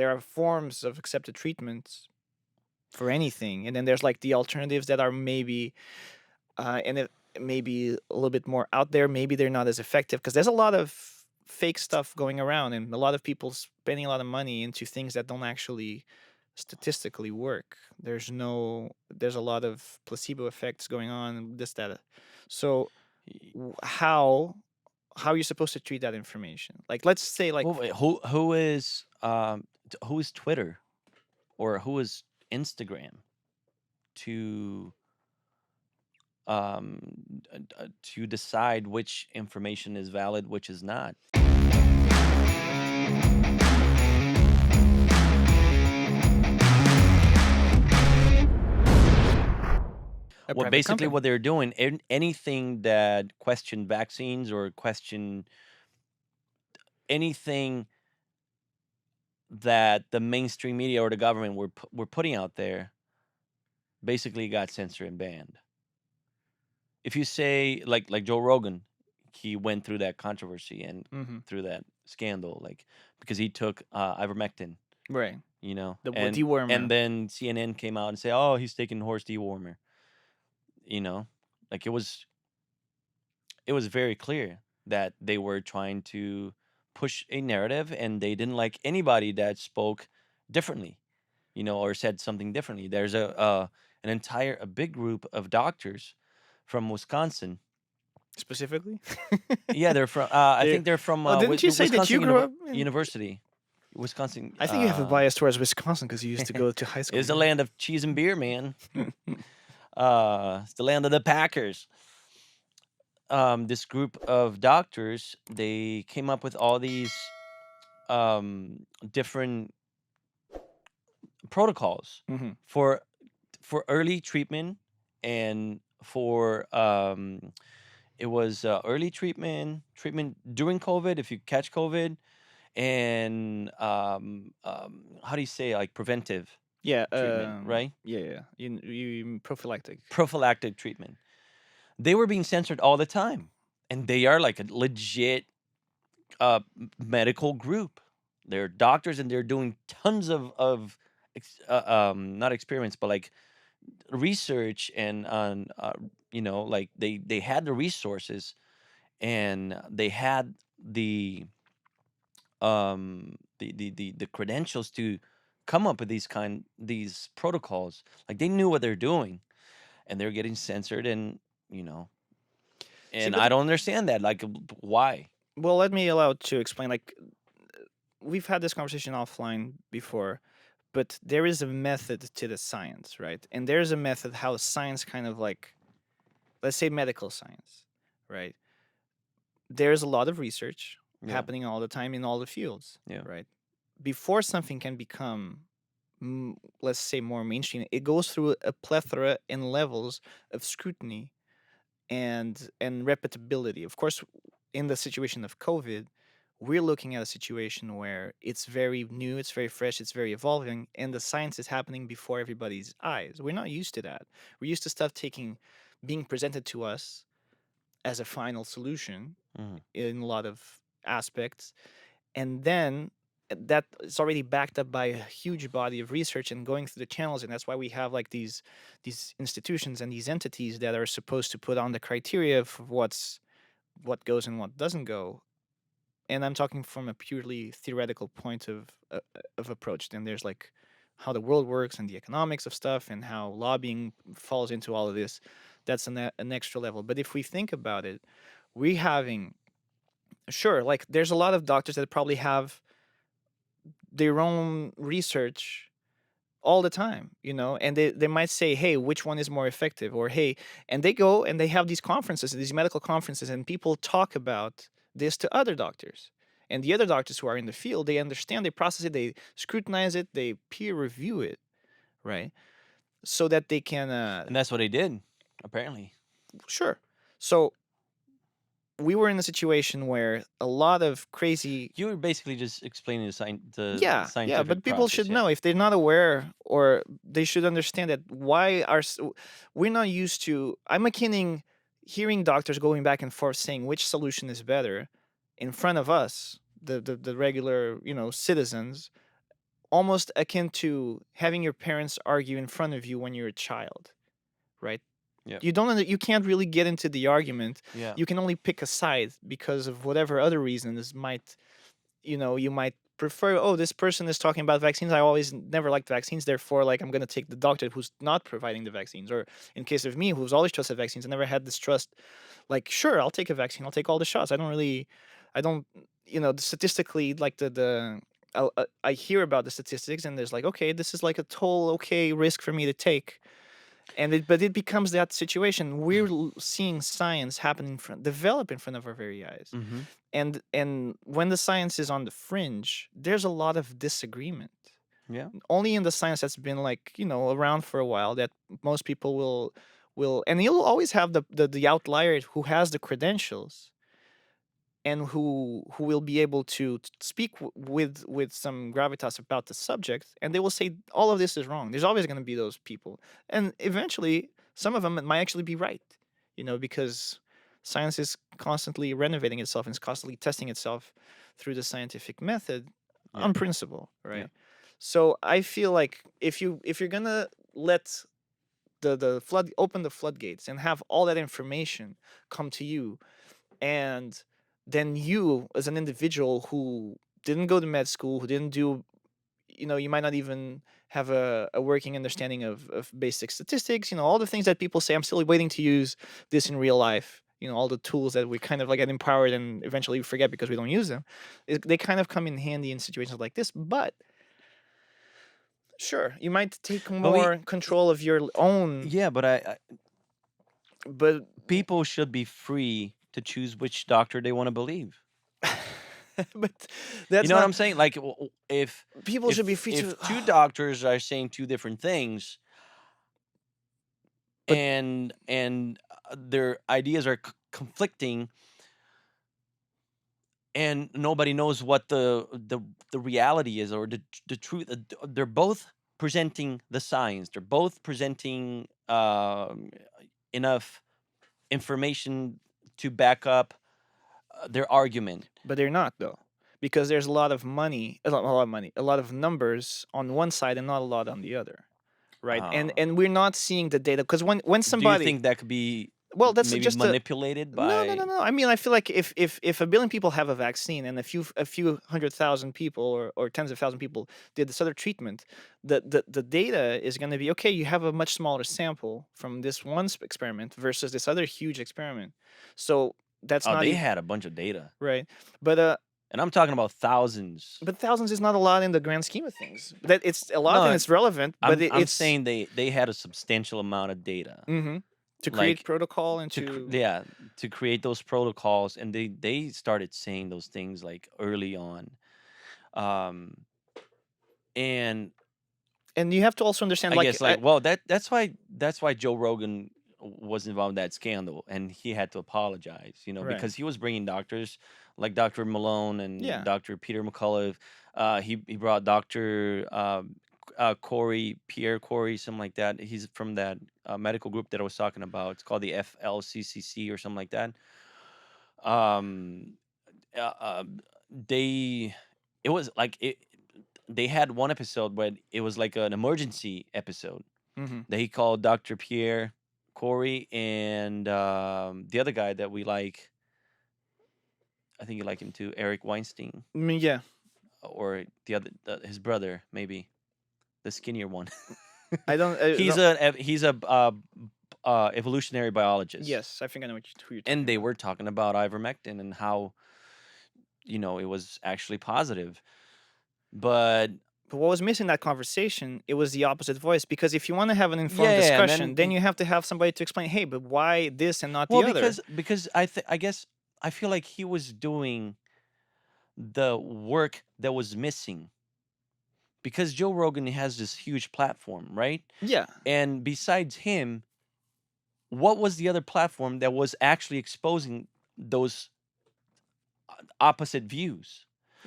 there are forms of accepted treatments for anything, and then there's like the alternatives that are maybe and it maybe a little bit more out there. Maybe they're not as effective because there's a lot of fake stuff going around, and a lot of people spending a lot of money into things that don't actually statistically work. There's a lot of placebo effects going on, and this that. So Y- how are you supposed to treat that information? Like, let's say like Well, wait, who is Twitter or who is Instagram to to decide which information is valid, which is not? a Well, private basically, company. what they're doing, anything that question vaccines or question anything that the mainstream media or the government were putting out there, basically got censored and banned. If you say like Joe Rogan, he went through that controversy and Hmm. through that scandal, like because he took ivermectin, Right. The and dewormer. then CNN came out and say, oh, he's taking horse dewormer, you know, like it was very clear that they were trying to push a narrative and they didn't like anybody that spoke differently, or said something differently. There's a big group of doctors from Wisconsin. Specifically. Yeah, they're from. I They think they're from Oh, didn't you say that you Wisconsin grew up in? University. Wisconsin I think you have a bias towards Wisconsin because you used to go to high school is the there. land of cheese and beer, man. It's the land of the Packers. This group of doctors, they came up with all these different protocols Hmm. for early treatment and for it was early treatment during COVID if you catch COVID, and how do you say, like, preventive Yeah. treatment, right? Yeah. Yeah. You prophylactic. Prophylactic treatment. They were being censored all the time, and they are like a legit medical group. They're doctors, and they're doing tons of not experiments, but like research and on like they had the resources and they had the credentials to come up with these protocols. Like they knew what they're doing, and they're getting censored, you know See, and but I don't understand that. Like, why? well, let me allow to explain. Like, we've had this conversation offline before, but there is a method to the science, right? And there's a method how science kind of like, let's say medical science, right? There's a lot of research Yeah, happening all the time in all the fields, yeah. right? Before something can become, let's say, more mainstream, it goes through a plethora and levels of scrutiny and reputability. Of course, in the situation of COVID, we're looking at a situation where it's very new, it's very fresh, it's very evolving, and the science is happening before everybody's eyes. We're not used to that. We're used to stuff being presented to us as a final solution Mhm. in a lot of aspects, and then that is already backed up by a huge body of research and going through the channels, and that's why we have like these institutions and these entities that are supposed to put on the criteria of what goes and what doesn't go. And I'm talking from a purely theoretical point of approach. Then there's like how the world works and the economics of stuff and how lobbying falls into all of this. That's an extra level. But if we think about it, we having, sure, like there's a lot of doctors that probably have their own research all the time, and they might say, hey, which one is more effective, or hey, and they go and they have these conferences, these medical conferences, and people talk about this to other doctors, and the other doctors who are in the field, they understand, they process it, they scrutinize it, they peer review it, right? So that they can And that's what they did, apparently. sure. So we were in a situation where a lot of crazy. You were basically just explaining the Yeah, yeah, scientific but people process, should yeah. know if they're not aware, or they should understand that we're not used to. I'm akin hearing doctors going back and forth saying which solution is better in front of us, the regular citizens, almost akin to having your parents argue in front of you when you're a child, right? Yeah. You can't really get into the argument. Yeah. You can only pick a side because of whatever other reasons might, you might prefer, oh, this person is talking about vaccines, I always never liked vaccines, therefore, like, I'm going to take the doctor who's not providing the vaccines. Or in case of me, who's always trusted vaccines, I never had this trust, like, sure, I'll take a vaccine, I'll take all the shots, I don't, statistically, like, I hear about the statistics, and there's like, okay, this is like a total okay risk for me to take. But it becomes that situation. We're seeing science happen develop in front of our very eyes. Mm-hmm. And when the science is on the fringe, there's a lot of disagreement. Yeah. Only in the science that's been, like, around for a while, that most people and you'll always have the outlier who has the credentials, and who will be able to speak with some gravitas about the subject, and they will say all of this is wrong. There's always going to be those people, and eventually some of them might actually be right, because science is constantly renovating itself and is constantly testing itself through the scientific method Yeah. on principle, Yeah. right? So I feel like if you're gonna let the flood open the floodgates and have all that information come to you, and then you, as an individual who didn't go to med school, who didn't do, you might not even have a working understanding of basic statistics, all the things that people say, I'm still waiting to use this in real life, all the tools that we kind of like get empowered and eventually we forget because we don't use them. They kind of come in handy in situations like this. But sure, you might take But we, more control of your own, yeah, but but people should be free to choose which doctor they want to believe. but You that's know what not, I'm saying? Like, if people should be free to. two doctors are saying two different things, But and their ideas are conflicting, and nobody knows what the reality is, or the truth. They're both presenting the science. They're both presenting enough information to back up their argument. But they're not, though, because there's a lot of money, a lot of numbers on one side and not a lot on the other, right? And Uh, and we're not seeing the data, because when do you somebody, think that could be well, that's maybe just a, manipulated no, no, by? no, no. I mean, I feel like if a billion people have a vaccine and a few 100,000 people, or tens of thousand people did this other treatment, the data is going to be okay. You have a much smaller sample from this one experiment versus this other huge experiment, so that's Oh, not they even had a bunch of data, right. But and I'm talking about thousands. thousands is not a lot in the grand scheme of things. That it's a lot and No, it's relevant, but I'm it's saying they had a substantial amount of data, to create like protocol and to, yeah, to create those protocols, and they started saying those things like early on, um, and and you have to also understand, I like, guess, like, well, that's why Joe Rogan was involved in that scandal, and he had to apologize, right, because he was bringing doctors like Dr. Malone and yeah. Dr. Peter McCullough. He brought Dr. Pierre Corey, something like that. He's from that medical group that I was talking about. It's called the FLCCC or something like that. Um, uh, uh, they, it was like it. They had one episode where it was like an emergency episode. Hmm. They called Dr. Pierre Corey and the other guy that we like. I think you like him too, Eric Weinstein, I mean, yeah. or his brother, maybe the skinnier one. I don't. He's a evolutionary biologist, Yes, I think I know who you're and talking they about. were talking about ivermectin and how it was actually positive, but But what was missing in that conversation, it was the opposite voice. Because if you want to have an yeah, informed yeah, and discussion, then then you have to have somebody to explain, hey, but why this and not the well, other? because I guess I feel like he was doing the work that was missing, because Joe Rogan has this huge platform, right? Yeah, And besides him, what was the other platform that was actually exposing those opposite views?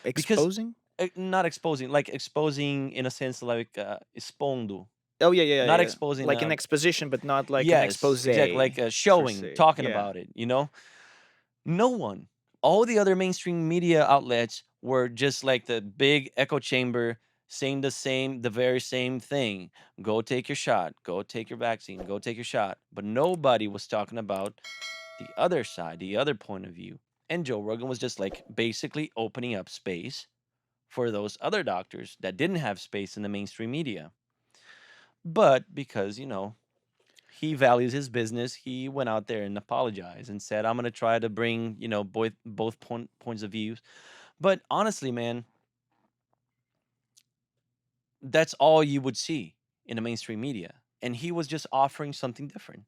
Because exposing. not exposing, like exposing in a sense, like expondo, Oh, yeah, yeah, not yeah, yeah. exposing. Like an exposition, but not like an Yes, expose exactly, like per showing, se. talking Yeah. about it. No one. All the other mainstream media outlets were just like the big echo chamber saying the very same thing. Go take your shot, go take your vaccine, go take your shot. But nobody was talking about the other side, the other point of view. And Joe Rogan was just like basically opening up space for those other doctors that didn't have space in the mainstream media. But because, he values his business, he went out there and apologized and said, I'm going to try to bring, both points of views. But honestly, man, that's all you would see in the mainstream media. And he was just offering something different.